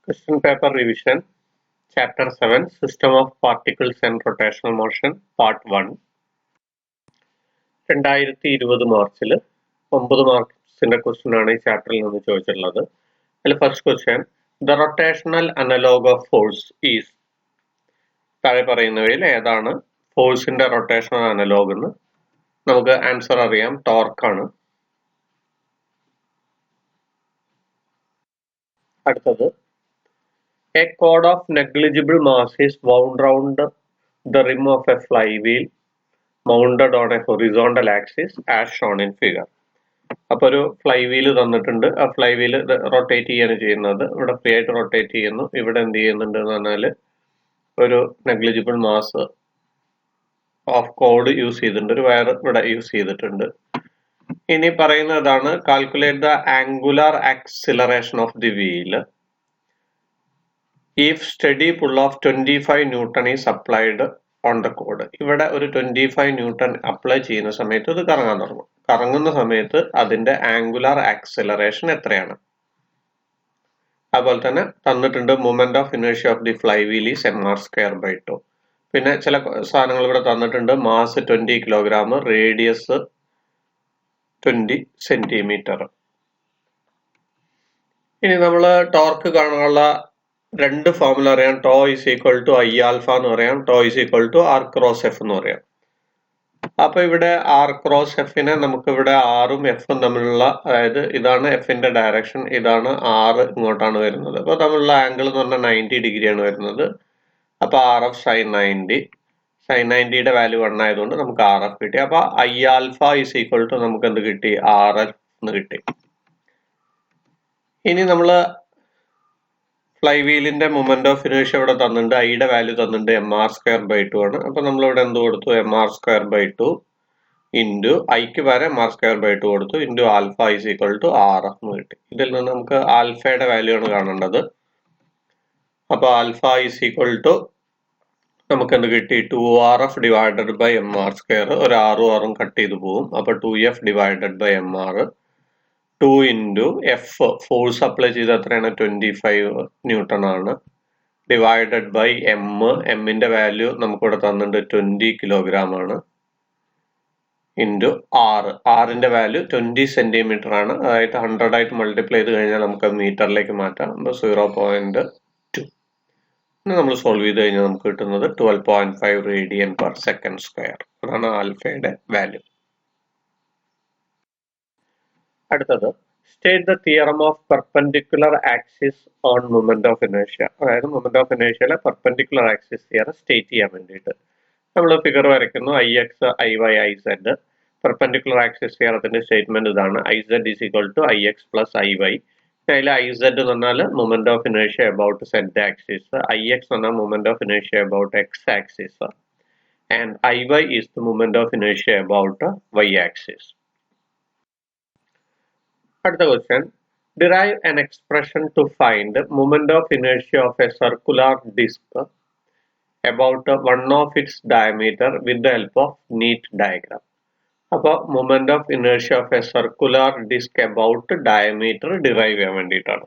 Question paper revision, Chapter 7, System of Particles and Rotational Motion, Part 1. 2020 മാർച്ചിൽ 9 മാർക്സിന്റെ question ആണ് ഈ ചാപ്റ്ററിൽ നിന്ന് ചോദിച്ചിട്ടുള്ളത്. അതിൽ first question, the rotational analogue of force is. താഴെ പറയുന്നവയിൽ ഏതാണ് ഫോഴ്സിന്റെ റൊട്ടേഷണൽ അനലോഗ് എന്ന് നമുക്ക് ആൻസർ അറിയാം, ടോർക്കാണ്. അടുത്തത്, a cord of negligible mass is wound round the rim of a flywheel mounted on a horizontal axis as shown in figure. അപ്പോൾ ഒരു ഫ്ലൈ വീല് തന്നിട്ടുണ്ട്. ആ ഫ്ലൈ വീല് റൊട്ടേറ്റ് ചെയ്യാണ് ചെയ്യുന്നത്. ഇവിടെ ഫ്രീ ആയിട്ട് റൊട്ടേറ്റ് ചെയ്യുന്നു. ഇവിടെ എന്ത് ചെയ്യുന്നുണ്ട് എന്ന് പറഞ്ഞാൽ ഒരു negligible mass of code use ചെയ്തിട്ടുണ്ട്, ഒരു വയർ ഇവിടെ യൂസ് ചെയ്തിട്ടുണ്ട്. ഇനി പറയുന്നതാണ് calculate the angular acceleration of the wheel if steady pull of 25 Newton is applied on the cord. ഇവിടെ ഒരു 25 ന്യൂട്ടൺ അപ്ലൈ ചെയ്യുന്ന സമയത്ത് ഇത് കറങ്ങാൻ തുടങ്ങും. കറങ്ങുന്ന സമയത്ത് അതിന്റെ ആംഗുലാർ ആക്സിലറേഷൻ എത്രയാണ്? അതുപോലെ തന്നെ തന്നിട്ടുണ്ട് moment of inertia of the flywheel is mr²/2. പിന്നെ ചില സാധനങ്ങൾ ഇവിടെ തന്നിട്ടുണ്ട്. Mass 20 kilogram, radius 20 centimetre. ഇനി നമ്മൾ ടോർക്ക് കാണാനുള്ള രണ്ട് ഫോർമുല അറിയാം. Tau is equal to I alpha എന്ന് പറയാം, tau is equal to r cross F എന്ന് പറയാം. അപ്പൊ ഇവിടെ ആർ ക്രോസ് എഫിനെ നമുക്ക് ഇവിടെ ആറും എഫും തമ്മിലുള്ള, അതായത് ഇതാണ് എഫിന്റെ ഡയറക്ഷൻ, ഇതാണ് ആറ് ഇങ്ങോട്ടാണ് വരുന്നത്. അപ്പൊ തമ്മിലുള്ള ആംഗിൾ എന്ന് പറഞ്ഞാൽ 90 ഡിഗ്രിയാണ് വരുന്നത്. അപ്പൊ ആർ എഫ് സൈൻ 90, സൈൻ 90യുടെ വാല്യൂ 1 ആയതുകൊണ്ട് നമുക്ക് ആർ എഫ് കിട്ടി. അപ്പൊ I alpha is equal to നമുക്ക് എന്ത് കിട്ടി? ആർ എഫ് എന്ന് കിട്ടി. ഇനി നമ്മള് ഫ്ലൈ വീലിന്റെ മൊമെന്റ് ഓഫ് ഇനേർഷ്യ ഇവിടെ തന്നിട്ടുണ്ട്, ഐയുടെ വാല്യൂ തന്നിട്ടുണ്ട് mr²/2 ആണ്. അപ്പൊ നമ്മളിവിടെ എന്ത് കൊടുത്തു? mr²/2 ഇൻറ്റു ഐക്ക് പകരം mr²/2 കൊടുത്തു, into alpha is equal to r F എന്ന് കിട്ടി. ഇതിൽ നിന്ന് നമുക്ക് ആൽഫയുടെ വാല്യൂ ആണ് കാണേണ്ടത്. അപ്പൊ ആൽഫ ഈസ് ഈക്വൽ ടു നമുക്ക് എന്ത് കിട്ടി? 2rf divided by mr². ഒരു ആറും കട്ട് ചെയ്ത് പോകും. അപ്പൊ 2f divided by mr, 2 into F force apply ചെയ്ത് എത്രയാണ്? 25 ന്യൂട്ടൺ ആണ്, ഡിവൈഡഡ് ബൈ എമ്മിന്റെ വാല്യൂ നമുക്കിവിടെ തന്നിട്ടുണ്ട് 20 കിലോഗ്രാം ആണ്, ഇൻറ്റു ആറിന്റെ വാല്യൂ 20 സെന്റിമീറ്റർ ആണ്. അതായത് 100 ആയിട്ട് മൾട്ടിപ്ലൈ ചെയ്ത് കഴിഞ്ഞാൽ നമുക്ക് മീറ്ററിലേക്ക് മാറ്റാം. 0.2. നമ്മൾ സോൾവ് ചെയ്ത് കഴിഞ്ഞാൽ നമുക്ക് കിട്ടുന്നത് 12.5 റേഡിയൻ പെർ സെക്കൻഡ് സ്ക്വയർ. അതാണ് ആൽഫയുടെ വാല്യൂ. അടുത്തത്, state the theorem of perpendicular axis on moment of inertia. അതായത് മൊമെന്റ് ഓഫ് ഇനേർഷ്യയിലെ പെർപെൻഡിക്കുലർ ആക്സിസ് തിയറം സ്റ്റേറ്റ് ചെയ്യാൻ വേണ്ടിയിട്ട് നമ്മൾ ഫിഗർ വരയ്ക്കുന്നു. I X, I Y, I Z. Perpendicular axis തിയറത്തിന്റെ സ്റ്റേറ്റ്മെന്റ് ഇതാണ്: I Z is equal to I X plus I Y. അതിൽ I Z എന്ന് പറഞ്ഞാൽ moment of inertia about Z axis, I X എന്ന് പറഞ്ഞാൽ moment of inertia about X axis, and I y is the moment of inertia about y axis. അടുത്ത question, derive an expression to find moment of inertia of a circular disc about one of its diameter with the help of neat diagram. അപ്പോൾ moment of inertia of a circular disc about diameter derive ചെയ്യാൻ വേണ്ടിയിട്ടാണ്.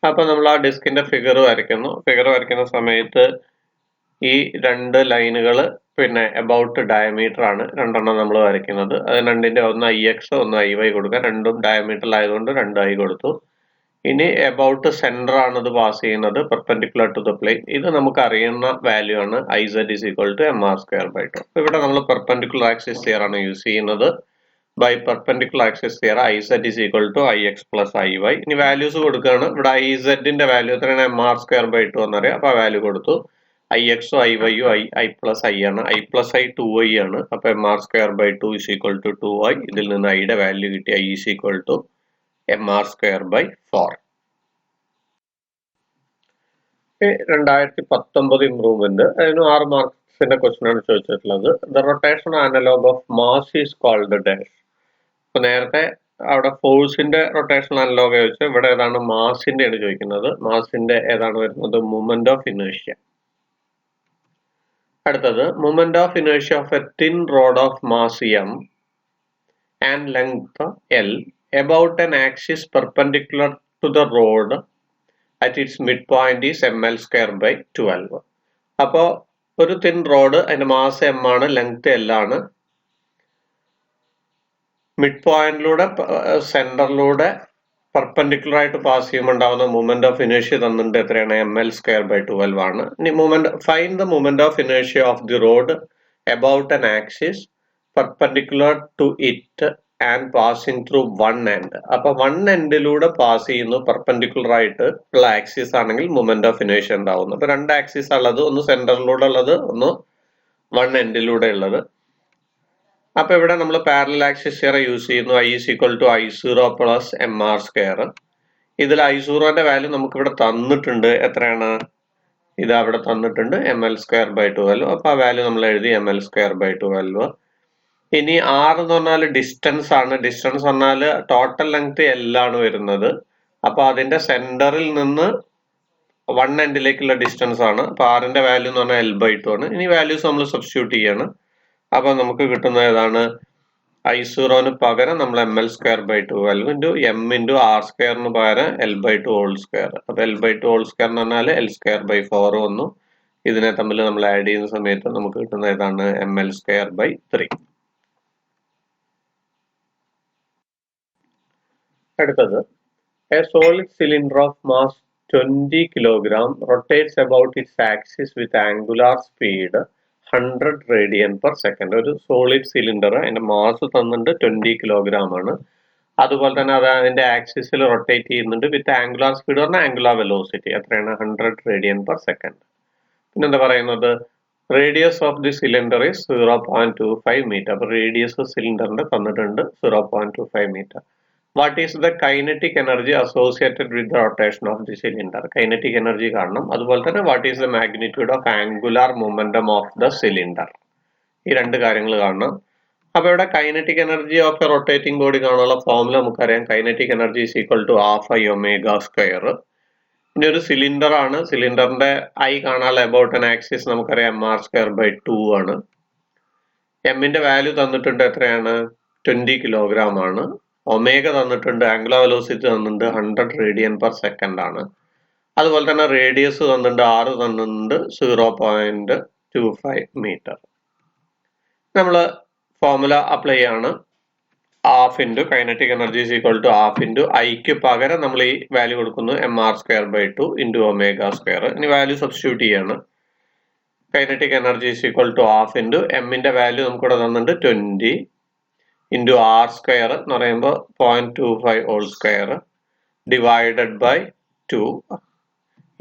അപ്പൊ നമ്മൾ ആ ഡിസ്കിന്റെ figure വരയ്ക്കുന്നു. Figure വരയ്ക്കുന്ന സമയത്ത് ഈ രണ്ട് ലൈനുകൾ പിന്നെ അബൌട്ട് ഡയമീറ്റർ ആണ് രണ്ടെണ്ണം നമ്മൾ വരയ്ക്കുന്നത്. അത് രണ്ടിന്റെ ഒന്ന് ഐ എക്സ്, ഒന്ന് ഐ വൈ കൊടുക്കുക. രണ്ടും ഡയമീറ്റർ ആയതുകൊണ്ട് 2i കൊടുത്തു. ഇനി അബൌട്ട് സെന്റർ ആണ് ഇത് പാസ് ചെയ്യുന്നത്, പെർപെൻഡിക്കുലർ ടു ദ പ്ലെയിൻ. ഇത് നമുക്ക് അറിയുന്ന വാല്യൂ ആണ് I Z is equal to mr²/2. ഇവിടെ നമ്മൾ പെർപെൻഡിക്കുലർ ആക്സിസ് തിയർ ആണ് യൂസ് ചെയ്യുന്നത്. By perpendicular axis theorem I Z is equal to I X plus I Y. ഇനി വാല്യൂസ് കൊടുക്കുകയാണ്. ഇവിടെ ഐ സെഡിന്റെ വാല്യൂ എത്രയാണ്? mr²/2 എന്നറിയാം. അപ്പൊ ആ വാല്യൂ കൊടുത്തു. ഐ എക്സും ഐ വൈയും ഐ പ്ലസ് ഐ ആണ്. ഐ പ്ലസ് ഐ 2i ആണ്. അപ്പൊ mr²/2 is equal to 2i. ഇതിൽ നിന്ന് ഐയുടെ വാല്യൂ കിട്ടി. I is equal to mr²/4. 2019 improvement, അതിന് 6 മാർക്സിന്റെ ക്വസ്റ്റ്യൻ ആണ് ചോദിച്ചിട്ടുള്ളത്. The rotation analogue of mass is called dash. അപ്പൊ നേരത്തെ അവിടെ ഫോഴ്സിന്റെ റൊട്ടേഷൻ അനലോഗ് ചോദിച്ചു, ഇവിടെ ഏതാണ്? മാസിന്റെ ആണ് ചോദിക്കുന്നത്. മാസിന്റെ ഏതാണ് വരുന്നത്? Moment of inertia. അടുത്തത്, moment of inertia of a thin rod of mass m and length l about an axis perpendicular to the road at its midpoint is ml square by 12. അപ്പോൾ ഒരു തിൻ റോഡ് അതിന്റെ mass m ആണ്, length l ആണ്. Mid പോയിന്റിലൂടെ സെന്ററിലൂടെ perpendicular ആയിട്ട് pass ചെയ്യുമ്പോൾ ഉണ്ടാവുന്ന movement of ഇനേഷ്യ തന്നിട്ട് എത്രയാണ്? ml square by 12 ആണ്. ഇനി ഫൈൻഡ് ദ മൂവ്മെന്റ് ഓഫ് ഇനേഷ്യ of the rod about an axis perpendicular to it and passing through one end. അപ്പൊ വൺ എൻഡിലൂടെ പാസ് ചെയ്യുന്നു പെർപെൻഡിക്കുലർ ആയിട്ട് ഉള്ള ആക്സിസ് ആണെങ്കിൽ മൂവ്മെന്റ് ഓഫ് ഇനേഷ്യ ഉണ്ടാവുന്നു. അപ്പൊ രണ്ട് ആക്സിസ് ഉള്ളത്, ഒന്ന് സെന്ററിലൂടെ ഉള്ളത്, ഒന്ന് വൺ എൻഡിലൂടെ ഉള്ളത്. അപ്പൊ ഇവിടെ നമ്മൾ പാരലൽ ആക്സിസ് തിയറം യൂസ് ചെയ്യുന്നു. I is equal to I0 plus mr square. ഇതിൽ I0ന്റെ വാല്യൂ നമുക്ക് ഇവിടെ തന്നിട്ടുണ്ട്. എത്രയാണ്? ഇത് അവിടെ തന്നിട്ടുണ്ട് ml square by 12. അപ്പൊ ആ വാല്യൂ നമ്മൾ എഴുതി ml square by 12. ഇനി r എന്ന് പറഞ്ഞാൽ ഡിസ്റ്റൻസ് ആണ്. ഡിസ്റ്റൻസ് പറഞ്ഞാൽ ടോട്ടൽ ലെങ്ത് l ആണ് വരുന്നത്. അപ്പൊ അതിന്റെ സെന്ററിൽ നിന്ന് വൺ എൻഡിലേക്കുള്ള ഡിസ്റ്റൻസ് ആണ്. അപ്പൊ r ന്റെ വാല്യൂ എന്ന് പറഞ്ഞാൽ l by 2 ആണ്. ഇനി വാല്യൂസ് നമ്മൾ സബ്സ്റ്റിറ്റ്യൂട്ട് ചെയ്യാണ്. അപ്പൊ നമുക്ക് കിട്ടുന്നത് ഏതാണ്? I0 പകരം നമ്മൾ ml square by 12 into m into r square പകരം l by 2 whole square. അപ്പൊ l by 2 whole square എന്ന് പറഞ്ഞാൽ l square by 4 വന്നു. ഇതിനെ തമ്മിൽ നമ്മൾ ആഡ് ചെയ്യുന്ന സമയത്ത് നമുക്ക് കിട്ടുന്ന ഏതാണ്? ml square by 3. അടുത്തത്, a solid cylinder of mass 20 kg rotates about its axis with angular speed 100 radian per second. ഒരു സോളിഡ് സിലിണ്ടർ, അതിന്റെ മാസ് തന്നിട്ട് 20 കിലോഗ്രാം ആണ്. അതുപോലെ തന്നെ അത് അതിന്റെ ആക്സിസിൽ റൊട്ടേറ്റ് ചെയ്യുന്നുണ്ട് വിത്ത് ആംഗുലാർ സ്പീഡ് പറഞ്ഞാൽ ആംഗുലാർ വെലോസിറ്റി എത്രയാണ്? 100 radian per second. പിന്നെന്താ പറയുന്നത്? Radius of the cylinder is 0.25 metre. അപ്പൊ റേഡിയസ് സിലിണ്ടറിന്റെ തന്നിട്ടുണ്ട് 0.25 metre. What is the kinetic energy associated with the rotation of the cylinder? Kinetic energy കാണണം. അതുപോലെ തന്നെ what is the magnitude of angular momentum of the cylinder? ഈ രണ്ട് കാര്യങ്ങൾ കാണണം. അപ്പൊ ഇവിടെ kinetic energy of a rotating body കാണാനുള്ള ഫോർമുല നമുക്കറിയാം. Kinetic energy is equal to ½ I omega square. ഇനി ഒരു സിലിണ്ടർ ആണ്. സിലിണ്ടറിന്റെ I കാണാനുള്ള അബൌട്ട് ആൻ ആക്സിസ് നമുക്കറിയാം mr square by 2 ആണ്. എമ്മിന്റെ വാല്യൂ തന്നിട്ടുണ്ട് എത്രയാണ്? 20 കിലോഗ്രാം ആണ്. ഒമേഗ തന്നിട്ടുണ്ട്, ആംഗുലാർ വെലോസിറ്റി തന്നിട്ടുണ്ട് 100 radian per second ആണ്. അതുപോലെ തന്നെ റേഡിയസ് തന്നിട്ടുണ്ട്, r തന്നിട്ടുണ്ട് 0.25 മീറ്റർ. നമ്മൾ ഫോർമുല അപ്ലൈ ചെയ്യാണ്. ½ into kinetic energy is equal to ½ into ഐക്ക് പകരം നമ്മൾ ഈ വാല്യൂ കൊടുക്കുന്നു mr square by 2 into omega square. ഇനി വാല്യൂ സബ്സ്റ്റിറ്റ്യൂട്ട് ചെയ്യാണ്. Kinetic energy is equal to ½ into എമ്മിന്റെ വാല്യൂ നമുക്കിവിടെ തന്നിട്ടുണ്ട് 20 into r square എന്ന് പറയുമ്പോൾ 0.25 whole square divided by 2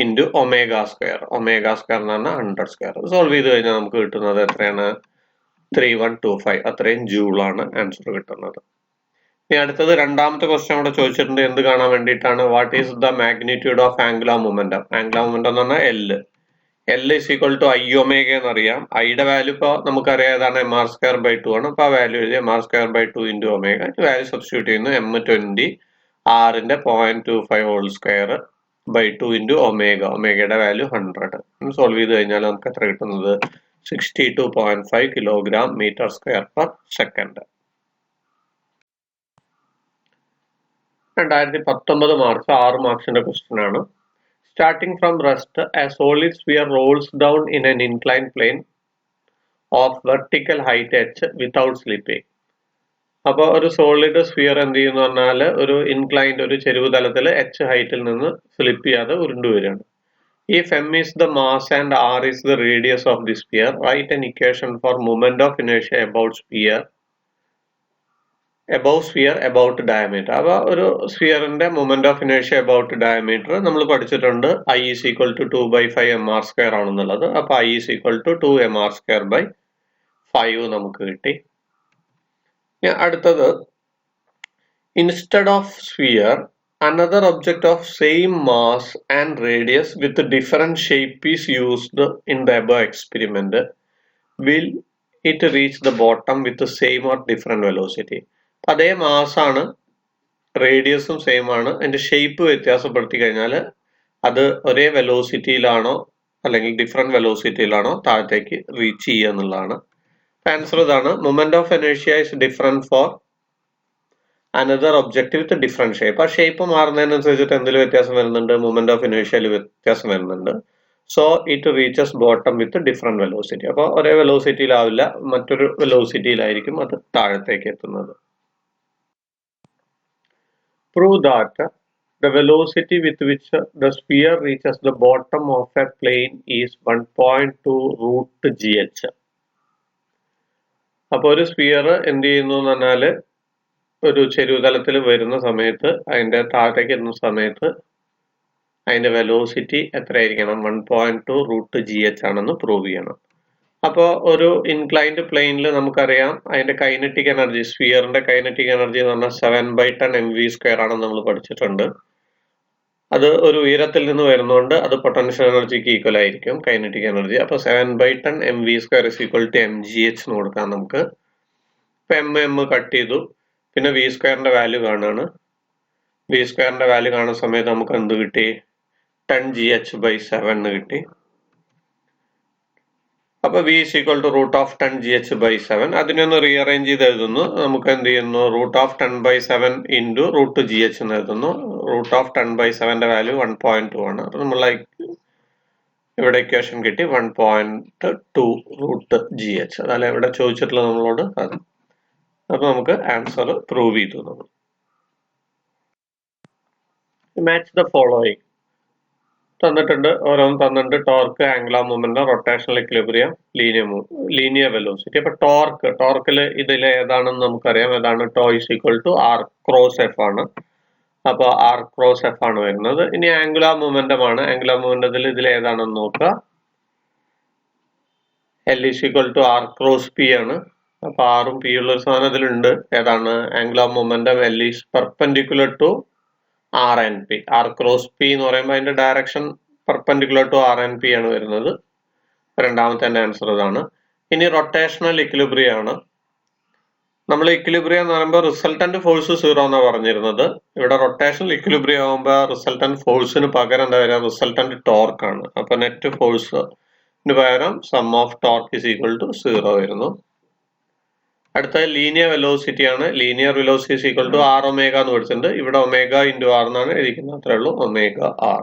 into omega square. omega square എന്ന് പറഞ്ഞാൽ 100 square. സോൾവ് ചെയ്ത് കഴിഞ്ഞാൽ നമുക്ക് കിട്ടുന്നത് എത്രയാണ്? 3125. അത്രയും ജൂളാണ് ആൻസർ കിട്ടുന്നത്. ഇനി അടുത്തത് രണ്ടാമത്തെ ക്വസ്റ്റ്യൻ ഇവിടെ ചോദിച്ചിട്ടുണ്ട്. എന്ത് കാണാൻ വേണ്ടിയിട്ടാണ്? What is the magnitude of angular momentum? Angular momentum എന്ന് പറഞ്ഞാൽ L is equal to I omega എന്നറിയാം. ഐയുടെ വാല്യൂ ഇപ്പോൾ നമുക്കറിയാം ഏതാണ്? mr square by 2 ആണ്. അപ്പോൾ ആ വാല്യൂ എഴുതി mr square by 2 into omega. Value substitute ചെയ്യുന്നു. m 20, r-ന്റെ 0.25 whole square by 2 into omega. ഒമേഗയുടെ വാല്യൂ 100. സോൾവ് ചെയ്ത് കഴിഞ്ഞാൽ നമുക്ക് എത്ര കിട്ടുന്നത്? 62.5 kilogram metre square per second. 2019 marks 6 മാർക്സിന്റെ ക്വസ്റ്റ്യൻ ആണ്. Starting from rest, a solid sphere rolls down in an inclined plane of vertical height h without slipping. അപ്പോൾ ഒരു സോളിഡ് സ്ഫിയർ എന്ത് ചെയ്യുന്നു പറഞ്ഞാൽ ഒരു ഇൻക്ലൈൻഡ്, ഒരു ചെരിവ് തലത്തിൽ h ഹൈറ്റിൽ നിന്ന് സ്ലിപ്പ് ചെയ്യാതെ ഉരുണ്ടുവരികയാണ്. If m is the mass and r is the radius of the sphere, write an equation for moment of inertia about sphere about diameter. അപ്പോൾ ഒരു സ്ഫിയറിന്റെ മൊമെന്റ് ഓഫ് ഇനേഷ്യ അബൌട്ട് ഡയമീറ്റർ നമ്മൾ പഠിച്ചിട്ടുണ്ട്. I is equal to 2/5 mr square ആണെന്നുള്ളത്. അപ്പോൾ I is equal to 2 mr square by 5 നമുക്ക് കിട്ടി. അടുത്തത്, instead of sphere, another object of same mass and radius with different shape is used in the above experiment. Will it reach the bottom with the same or different velocity? അതേ മാസാണ്, റേഡിയസും same ആണ്, അതിന്റെ shape വ്യത്യാസപ്പെടുത്തി കഴിഞ്ഞാൽ അത് ഒരേ വെലോസിറ്റിയിലാണോ അല്ലെങ്കിൽ different വെലോസിറ്റിയിലാണോ താഴത്തേക്ക് reach ചെയ്യുക എന്നുള്ളതാണ്. ആൻസർ ഇതാണ്. മൊമെന്റ് ഓഫ് ഇനേഷ്യ is different for another object with different shape. ആ ഷേപ്പ് മാറുന്നതിനനുസരിച്ചിട്ട് എന്തിൽ വ്യത്യാസം വരുന്നുണ്ട്? മൊമെന്റ് ഓഫ് ഇനേഴ്ഷ്യയിൽ വ്യത്യാസം വരുന്നുണ്ട്. So it reaches bottom with different velocity. അപ്പോൾ ഒരേ വെലോസിറ്റിയിലാവില്ല, മറ്റൊരു വെലോസിറ്റിയിലായിരിക്കും അത് താഴത്തേക്ക് എത്തുന്നത്. Prove that the velocity with which the sphere reaches the bottom of a plane is 1.2 root gh. അപ്പോൾ ഒരു സ്ഫിയർ എന്ത് ചെയ്യുന്നു എന്ന് പറഞ്ഞാൽ ഒരു ചെരുവുതലത്തിൽ വരുന്ന സമയത്ത് അതിന്റെ താഴത്തേക്ക് എത്തുന്ന സമയത്ത് അതിന്റെ വെലോസിറ്റി എത്രയായിരിക്കണം? 1.2 റൂട്ട് ജി എച്ച് ആണെന്ന് പ്രൂവ് ചെയ്യണം. അപ്പോൾ ഒരു ഇൻക്ലൈൻഡ് പ്ലെയിനിൽ നമുക്കറിയാം അതിന്റെ കൈനറ്റിക് എനർജി, സ്ഫിയറിന്റെ കൈനറ്റിക് എനർജി എന്ന് പറഞ്ഞാൽ 7/10 mv² ആണെന്ന് നമ്മൾ പഠിച്ചിട്ടുണ്ട്. അത് ഒരു ഉയരത്തിൽ നിന്ന് വരുന്നതുകൊണ്ട് അത് പൊട്ടൻഷ്യൽ എനർജിക്ക് ഈക്വൽ ആയിരിക്കും കൈനറ്റിക് എനർജി. അപ്പോൾ 7/10 mv² is equal to mgh എന്ന് കൊടുക്കാം നമുക്ക്. ഇപ്പൊ എം കട്ട് ചെയ്തു, പിന്നെ v²ന്റെ വാല്യൂ കാണുകയാണ്. v²ന്റെ വാല്യൂ കാണുന്ന സമയത്ത് നമുക്ക് എന്ത് കിട്ടി? 10gh/7 എന്ന് കിട്ടി. അപ്പൊ v is equal to root of 10gh/7. അതിനൊന്ന് റീഅറേഞ്ച് ചെയ്ത് എഴുതുന്നു. നമുക്ക് എന്ത് ചെയ്യുന്നു? root of 10/7 into root gh എന്ന് എഴുതുന്നു. root of 10/7ന്റെ വാല്യൂ 1.2 ആണ്. അപ്പൊ നമ്മൾ ഇവിടെ ഇക്വേഷൻ കിട്ടി 1.2 റൂട്ട് ജി എച്ച്. അതല്ല ഇവിടെ ചോദിച്ചിട്ടുള്ള നമ്മളോട് അത്. അപ്പൊ നമുക്ക് ആൻസർ പ്രൂവ് ചെയ്തു നമ്മൾ. മാച്ച് ദ ഫോളോയിങ് തന്നിട്ടുണ്ട്, ഓരോന്ന് തന്നിട്ടുണ്ട്. Torque, angular momentum, rotational equilibrium, linear velocity. അപ്പൊ ടോർക്കിൽ ഇതിൽ ഏതാണെന്ന് നമുക്കറിയാം. ഏതാണ്? Tau is equal to r cross F ആണ്. അപ്പൊ ആർ ക്രോസ് എഫ് ആണ് വരുന്നത്. ഇനി ആംഗുലർ മൊമെന്റം ആണ്. ആംഗുലർ മൊമെന്റത്തിൽ ഇതിൽ ഏതാണെന്ന് നോക്കുക. L is equal to r cross p ആണ്. അപ്പൊ ആറും പി ഉള്ള ഒരു സാധനം ഇതിലുണ്ട്. ഏതാണ്? Angular momentum L is perpendicular to r and p. R cross p എന്ന് പറയുമ്പോൾ അതിന്റെ direction perpendicular to r and p ആണ് വരുന്നത്. രണ്ടാമത്തെ ആൻസർ ഇതാണ്. ഇനി റൊട്ടേഷണൽ ഇക്വിലിബ്രിയം ആണ്. നമ്മൾ ഇക്വിലിബ്രിയം എന്ന് പറയുമ്പോൾ റിസൾട്ടന്റ് ഫോഴ്സ് 0 എന്നാണ് പറഞ്ഞിരുന്നത്. ഇവിടെ റൊട്ടേഷണൽ ഇക്വിലിബ്രിയം ആകുമ്പോൾ റിസൾട്ടന്റ് ഫോഴ്സിന് പകരം എന്താ പറയുക? റിസൾട്ടന്റ് ടോർക്ക് ആണ്. അപ്പൊ നെറ്റ് ഫോഴ്സിന് പകരം sum of torque is equal to 0 വരുന്നു. അടുത്തത് ലീനിയർ വെലോസിറ്റി ആണ്. Linear velocity equal to r omega എന്ന് പഠിച്ചിട്ടുണ്ട്. ഇവിടെ ഒമേഗ ഇൻറ്റു ആർ എന്നാണ് എഴുതിക്കുന്നത്. അത്രേ ഉള്ളൂ, ഒമേഗ ആർ.